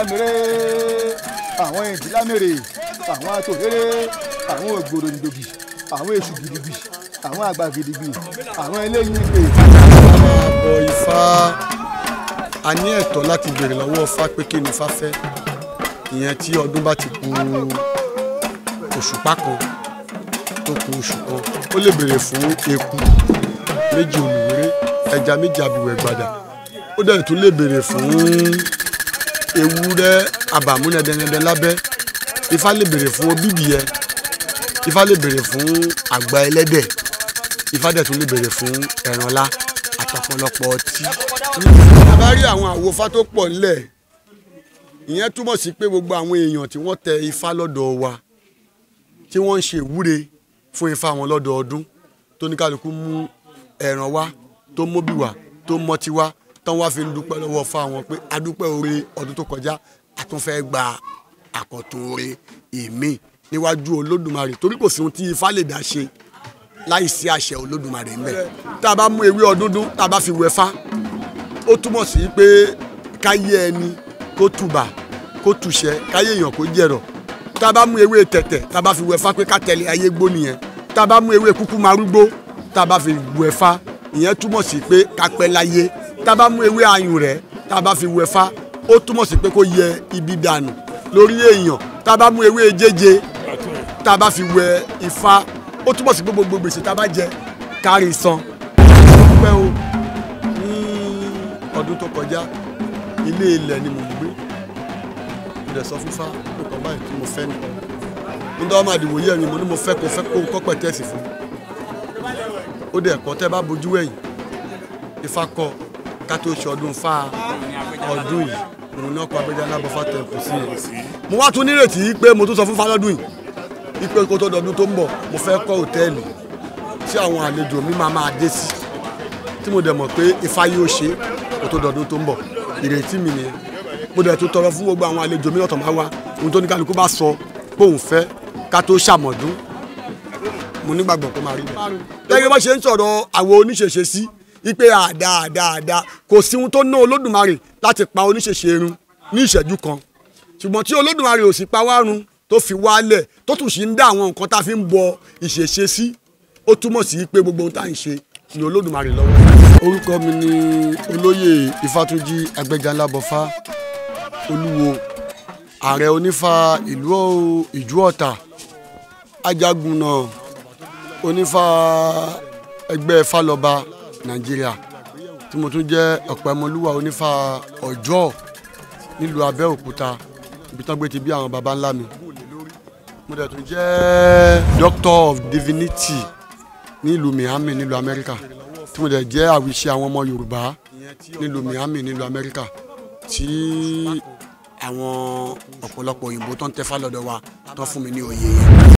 lámèrè àwọn ìdí lámèrè àwọn àtòréré àwọn ògbòrò nìdòbì àwọn èṣù gidigbi àwọn àgbà gidigbi àwọn eléyìí pé. àbọ̀ Ifá a ní ẹ̀tọ́ láti béèrè lọ́wọ́ Ifá pé kí ni Ifá fẹ́ ìyẹn tí ọdún bá ti kù òṣùpá kan tó kù oṣù kan ó lè béèrè fún eku méjì olùwéré ẹja méjì abìwẹ̀ gbàdà ó dẹ̀ tún lè béèrè fún ewúrẹ́ àbàmúnẹdẹnẹdẹ lábẹ́ Ifá lè béèrè fún obíbìyẹ Ifá lè béèrè fún àgbà ẹlẹ́dẹ̀ Ifá dẹ̀ tún lè béèrè fún ẹ̀rànlá àtọ̀pọ̀lọpọ̀ ọtí. a bá rí àwọn àwo Ifá tó pọ̀ nílẹ̀ ìyẹn túmọ̀ sí pé gbogbo àwọn èèyàn tí wọ́n tẹ Ifá lọ́dọ̀ wa tí wọ́n ń ṣe ìwúre fún Ifá wọn lọ́dọọdún tó ní kálukú mú ẹran wá tó móbì wá tó mọtí wá tán wá fi ń dúpẹ́ lọ́wọ́ Ifá wọn pé adúpẹ́ oore ọdún tó kọjá a tún fẹ́ gba àkọ́tún oore èmi níwájú Olódùmarè torí kò sí ohun tí Ifá lè dá ṣe láì sí àṣẹ Olódùmarè ńbẹ. tá a bá mú ewé ọdúndún tá a bá fi wẹ Ifá ó túmọ̀ sí pé káyé ẹni kó tùbà kó tùṣẹ káyé èèyàn kó jẹ̀rọ̀. tá a bá mú ewé tẹ̀tẹ̀ tá a bá fi wẹ Ifá pé ká tẹ̀lé ayé gbó nìyẹn. tá a bá mú ewé kúkú marúgbó tá a bá fi wẹ Ifá ìyẹn túmọ̀ sí pé ká pẹ́ láyé. tá a bá mú ewé ayùn rẹ̀ tá a bá fi wẹ Ifá ó túmọ̀ sí pé kó yẹ ibi dànù lórí èèyàn. tá a bá mú ewé jẹ́jẹ́ tá a bá fi wẹ Ifá ó túmọ̀ sí pé gbogbo gbèsè tá a bá jẹ kárí san. pẹ́ o ní ọdún tó kọjá ilé ilẹ̀ ni mò ń gbé mo dẹ̀ sọ fún Ifá pé kàn báyìí tí mo fẹ́ ni mo dá ọmọ àdìwò yẹ̀ mi mo ní mo fẹ́ kó kọ́ pẹ̀tẹ́ẹ̀sì fún ó dẹ̀ kọ́ tẹ́ bá bojú wẹ̀yìn Ifá kọ́ ká tó ṣe ọdún Ifá ọdún yìí òun náà kọ́ Agbẹ́jálá Bọ́fá tẹ̀kù sí ẹ̀. mo wá tún nírètí pé mo tún sọ fún Ifá lọ́dún yìí wípé kó tó dọdún tó ń bọ̀ mo fẹ́ kọ́ hòtẹ́ẹ̀lì tí àwọn àlejò mi máa dé sí tí mo dẹ̀ mọ̀ pé Ifá yóò ṣe kó tó dọdún tó ń bọ̀ ìrètí mi nìyẹn. mo dẹ̀ tún tọrọ fún gbogbo àwọn àlejò mi lọ́tọ̀ máa wá ohun tó ní kálukú bá sọ pé òun fẹ́ ká tó ṣàmọ̀dún mo nígbàgbọ́ pé máa rí bẹ́ẹ̀. gẹ́gẹ́ bá ṣe ń sọ̀rọ̀ àwọn oníṣẹ̀ṣe sí wípé àdáadáa kò sí ohun tó ná Olódùmarè láti pa oníṣẹ̀ṣe run ní ìṣẹ́jú kan ṣùgbọ́n tí Olódùmarè ò sì pa wá run tó fi wálẹ̀ tó tún sì ń dá àwọn nǹkan tá a fi ń bọ ìṣẹ̀ṣe sí ó túmọ̀ sí pé gbogbo ohun tá à ń ṣe ni Olódùmarè lọ́wọ́. orúkọ mi ni olóyè Ifátúnjí Agbẹ́jálá Bọ́fá olúwo ààrẹ onífá ìlú Ìjú Ọ̀tà ajagunà onífá ẹgbẹ́ Fálọba Nàìjíríà tí mo tún jẹ́ ọ̀pẹ̀mọlúwà onífá Ọ̀jọ́ nílùú Abẹ́òkúta ibi tán gbé ti bí àwọn baba ńlá mi. mo dẹ̀ tún jẹ́ Doctor of Divinity nílùú Miami nílùú Amẹ́ríkà tí mo dẹ̀ jẹ́ àwíṣe àwọn ọmọ Yorùbá nílùú Miami nílùú Amẹ́ríkà tí àwọn ọ̀pọ̀lọpọ̀ òyìnbó tó ń tẹ́fá lọ́dọ̀ wa tó fún mi ní oyè yẹn.